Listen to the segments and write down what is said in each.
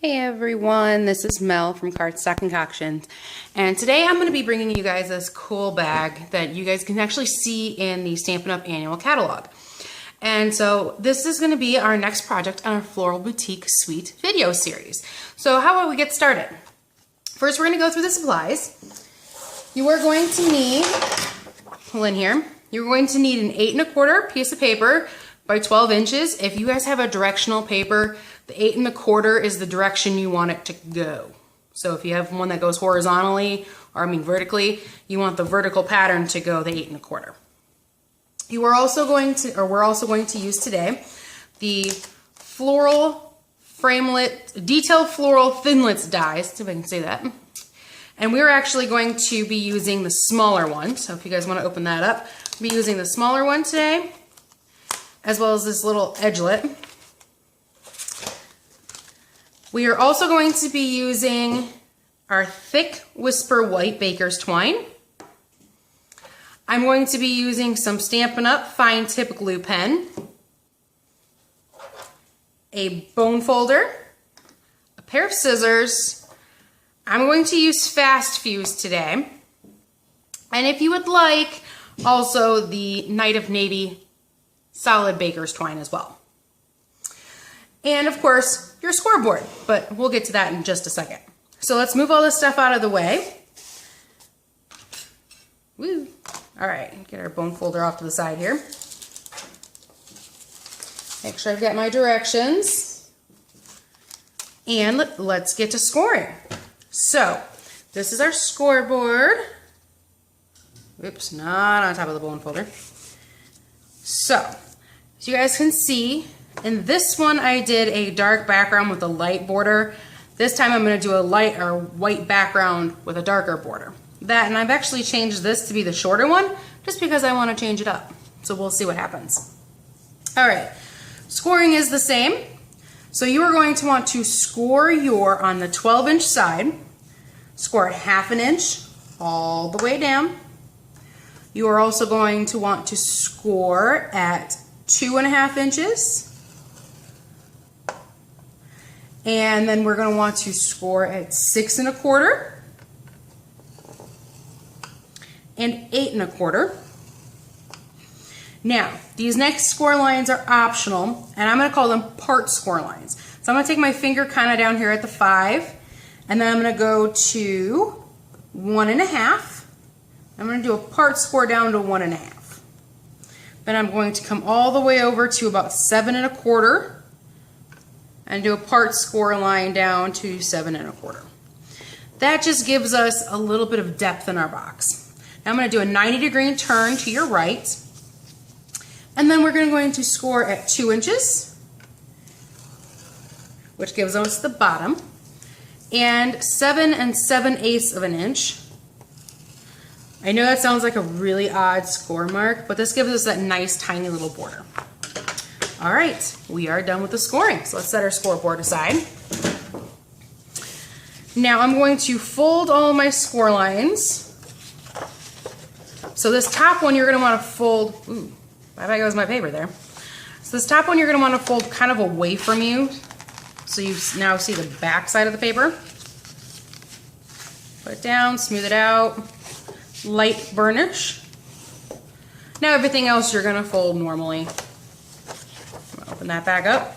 Hey everyone, this is Mel from Cardstock Concoctions, and today I'm going to be bringing you guys this cool bag that you guys can actually see in the Stampin' Up! Annual Catalog. And so this is going to be our next project on our Floral Boutique Suite video series. So how about we get started? First we're going to go through the supplies. You are going to need, pull in here, you're going to need an 8 1/4 piece of paper by 12 inches. If you guys have a directional paper, the 8 1/4 is the direction you want it to go. So if you have one that goes horizontally, or vertically, you want the vertical pattern to go the 8 1/4. You are also going to, or we're also going to use today, the Floral Framelit, Detail Floral Thinlits dies, see if I can say that. And we're actually going to be using the smaller one. So if you guys want to open that up, I'll be using the smaller one today, as well as this little edgelet. We are also going to be using our thick Whisper White Baker's Twine. I'm going to be using some Stampin' Up! Fine Tip Glue Pen, a bone folder, a pair of scissors. I'm going to use Fast Fuse today. And if you would like, also the Night of Navy Solid Baker's Twine as well. And of course, your scoreboard, but we'll get to that in just a second. So let's move all this stuff out of the way. Woo. All right, get our bone folder off to the side here. Make sure I've got my directions. And let's get to scoring. So this is our scoreboard. Oops, not on top of the bone folder. So, as you guys can see, in this one I did a dark background with a light border. This time I'm going to do a light or white background with a darker border. And I've actually changed this to be the shorter one just because I want to change it up. So we'll see what happens. Alright, scoring is the same. So you are going to want to score your, on the 12-inch side, score it 1/2 inch all the way down. You are also going to want to score at 2.5 inches. And then we're going to want to score at 6 1/4 and 8 1/4. Now, these next score lines are optional, and I'm going to call them part score lines. So I'm going to take my finger kind of down here at the 5, and then I'm going to go to 1.5. I'm going to do a part score down to 1.5. Then I'm going to come all the way over to about 7 1/4 and do a part score line down to 7 1/4. That just gives us a little bit of depth in our box. Now I'm going to do a 90-degree turn to your right, and then we're going to score at 2 inches, which gives us the bottom, and 7 7/8 of an inch. I know that sounds like a really odd score mark, but this gives us that nice tiny little border. All right, we are done with the scoring. So let's set our scoreboard aside. Now I'm going to fold all my score lines. So this top one you're going to want to fold, ooh, bye-bye goes my paper there. So this top one you're going to want to fold kind of away from you, so you now see the back side of the paper. Put it down, smooth it out, light burnish. Now everything else you're going to fold normally. Open that back up.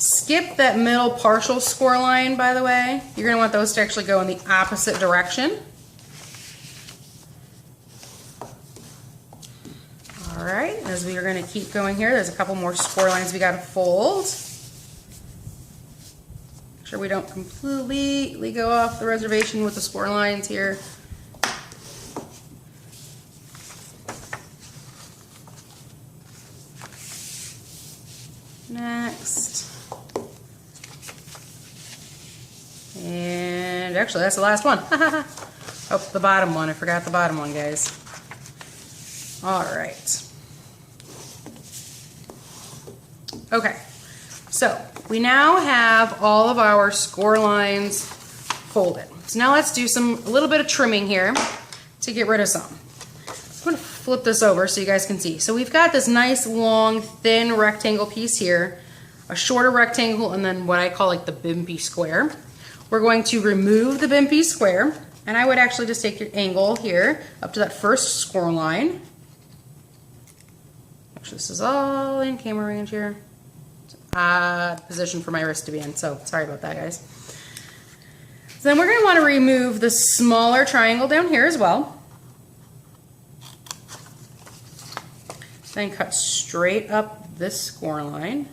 Skip that middle partial score line, by the way. You're going to want those to actually go in the opposite direction. All right, as we are going to keep going here, there's a couple more score lines we got to fold. Make sure we don't completely go off the reservation with the score lines here. Next. And actually, that's the last one. Oh, the bottom one. I forgot the bottom one, guys. All right. Okay. So, we now have all of our score lines folded. So now let's do a little bit of trimming here to get rid of some. I'm going to flip this over so you guys can see. So we've got this nice long thin rectangle piece here, a shorter rectangle, and then what I call like the bimpy square. We're going to remove the bimpy square, and I would actually just take your angle here up to that first score line. Actually, this is all in camera range here. It's an odd position for my wrist to be in, so sorry about that, guys. So then we're going to want to remove the smaller triangle down here as well. Then cut straight up this score line.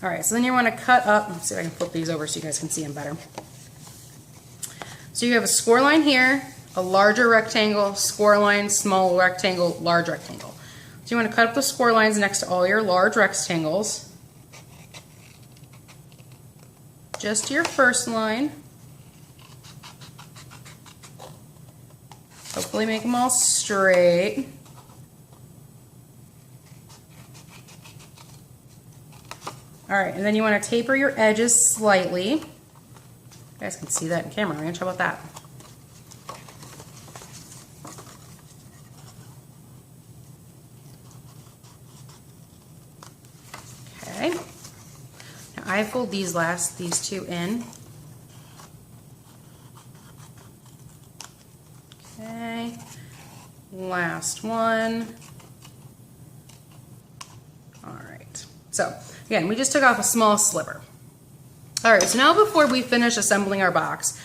All right, so then you want to cut up, let's see if I can flip these over so you guys can see them better. So you have a score line here, a larger rectangle, score line, small rectangle, large rectangle. So you want to cut up the score lines next to all your large rectangles. Just to your first line. Hopefully make them all straight. All right, and then you want to taper your edges slightly. You guys can see that in camera range. How about that? Okay. Now I fold these two in. Okay. Last one. All right. So again, we just took off a small sliver. All right, so now before we finish assembling our box,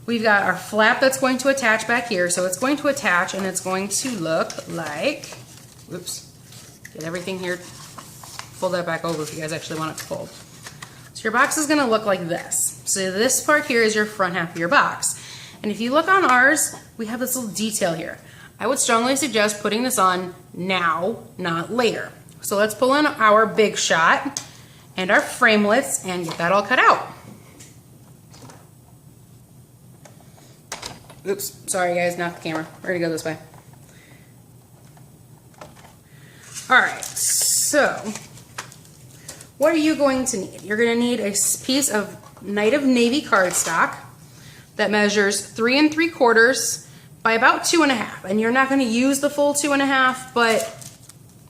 we've got our flap that's going to attach back here. So it's going to attach and it's going to look like, oops, get everything here, fold that back over if you guys actually want it to fold. So your box is gonna look like this. So this part here is your front half of your box. And if you look on ours, we have this little detail here. I would strongly suggest putting this on now, not later. So let's pull in our big shot and our framelits and get that all cut out. Oops, sorry guys, not the camera. We're gonna go this way. All right, so what are you going to need? You're gonna need a piece of Night of Navy cardstock that measures 3 3/4 by about 2 1/2. And you're not gonna use the full 2 1/2, but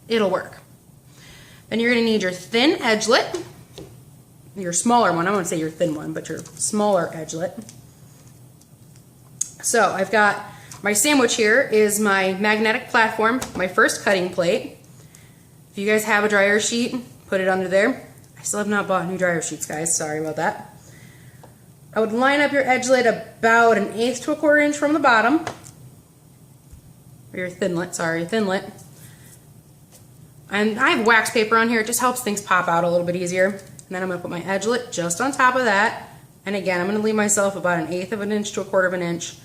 it'll work. Then you're gonna need your thin edgelet, your smaller one. I won't say your thin one, but your smaller edgelet. So I've got my sandwich here is my magnetic platform, my first cutting plate. If you guys have a dryer sheet, put it under there. I still have not bought new dryer sheets, guys. Sorry about that. I would line up your edgelet about 1/8 to 1/4 inch from the bottom. Or your thinlet, sorry, thinlet. And I have wax paper on here. It just helps things pop out a little bit easier. And then I'm going to put my edgelet just on top of that. And again, I'm going to leave myself about 1/8 of an inch to 1/4 of an inch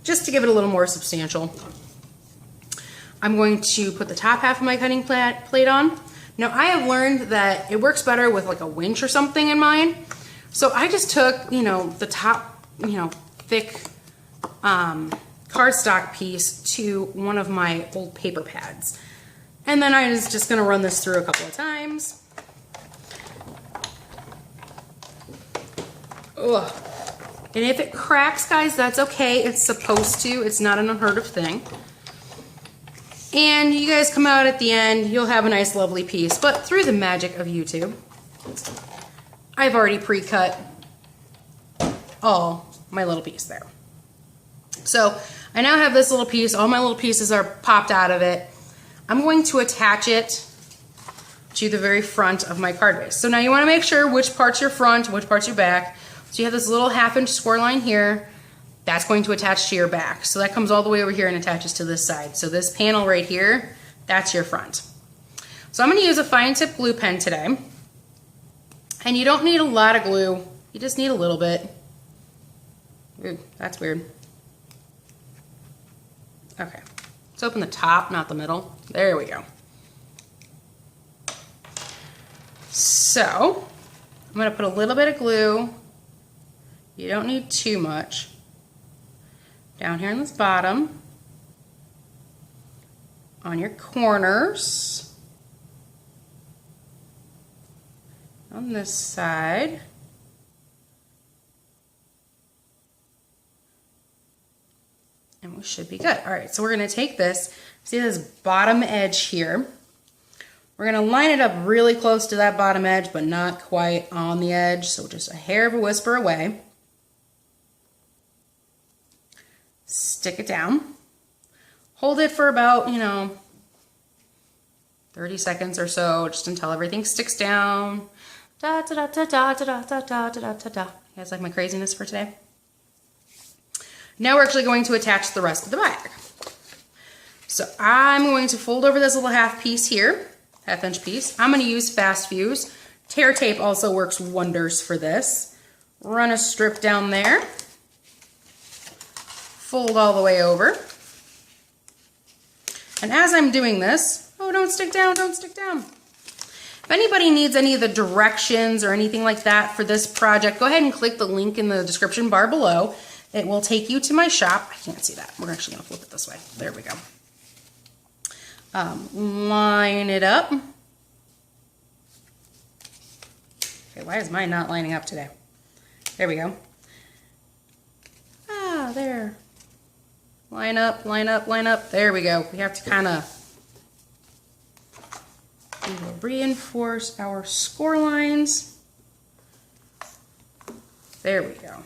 just to give it a little more substantial. I'm going to put the top half of my cutting plate on. Now I have learned that it works better with like a winch or something in mine. So I just took, the top, thick cardstock piece to one of my old paper pads. And then I was just gonna run this through a couple of times. Ugh. And if it cracks, guys, that's okay. It's supposed to. It's not an unheard of thing. And you guys come out at the end, you'll have a nice, lovely piece. But through the magic of YouTube, I've already pre-cut all my little piece there. So I now have this little piece. All my little pieces are popped out of it. I'm going to attach it to the very front of my card base. So now you want to make sure which part's your front, which part's your back. So you have this little 1/2 inch score line here. That's going to attach to your back. So that comes all the way over here and attaches to this side. So this panel right here, that's your front. So I'm going to use a fine tip glue pen today. And you don't need a lot of glue. You just need a little bit. Ooh, that's weird. Okay. Let's open the top, not the middle. There we go. So I'm going to put a little bit of glue. You don't need too much. Down here on this bottom. On your corners. On this side. And we should be good. All right, so we're gonna take this, see this bottom edge here. We're gonna line it up really close to that bottom edge, but not quite on the edge, so just a hair of a whisper away. Stick it down. Hold it for about, 30 seconds or so, just until everything sticks down. Da da da da da da da da da da da. You guys like my craziness for today? Now we're actually going to attach the rest of the bag. So I'm going to fold over this little half piece here, half-inch piece. I'm going to use fast fuse. Tear tape also works wonders for this. Run a strip down there. Fold all the way over. And as I'm doing this, oh, don't stick down, don't stick down. If anybody needs any of the directions or anything like that for this project, go ahead and click the link in the description bar below. It will take you to my shop. I can't see that. We're actually gonna flip it this way. There we go. Line it up. Okay, why is mine not lining up today? There we go. Ah, there. Line up, line up, line up. There we go. We have to kind of reinforce our score lines. There we go.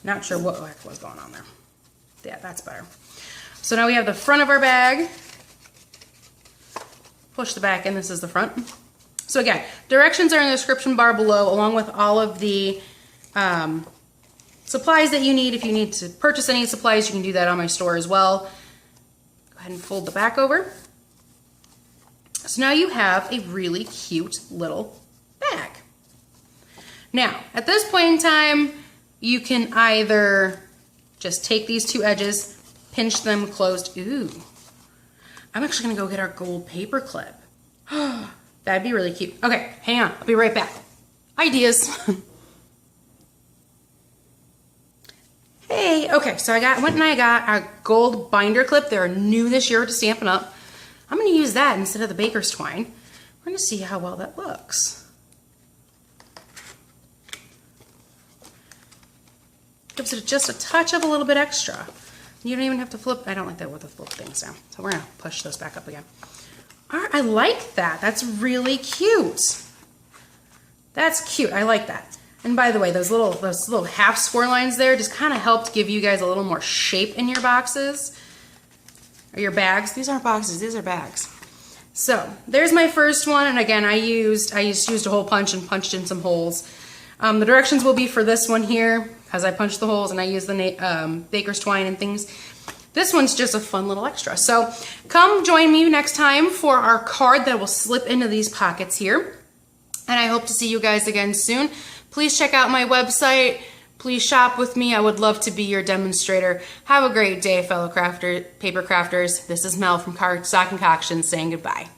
Not sure what the heck was going on there. Yeah, that's better. So now we have the front of our bag. Push the back in, this is the front. So again, directions are in the description bar below, along with all of the supplies that you need. If you need to purchase any supplies, you can do that on my store as well. Go ahead and fold the back over. So now you have a really cute little bag. Now, at this point in time, you can either just take these two edges, pinch them closed. Ooh, I'm actually gonna go get our gold paper clip. That'd be really cute. Okay, hang on, I'll be right back. Ideas. Hey, okay, so I went and I got a gold binder clip. They're new this year to Stampin' Up. I'm gonna use that instead of the baker's twine. We're gonna see how well that looks. Gives it just a touch of a little bit extra. You don't even have to flip. I don't like that with the flip things down. So we're gonna push those back up again. All right, I like that. That's really cute. That's cute, I like that. And by the way, those little half score lines there just kind of helped give you guys a little more shape in your boxes or your bags. These aren't boxes, these are bags. So there's my first one, and again, I just used a hole punch and punched in some holes. The directions will be for this one here, because I punched the holes and I used the baker's twine and things. This one's just a fun little extra. So come join me next time for our card that will slip into these pockets here. And I hope to see you guys again soon. Please check out my website. Please shop with me. I would love to be your demonstrator. Have a great day, fellow paper crafters. This is Mel from Cardstock Concoctions saying goodbye.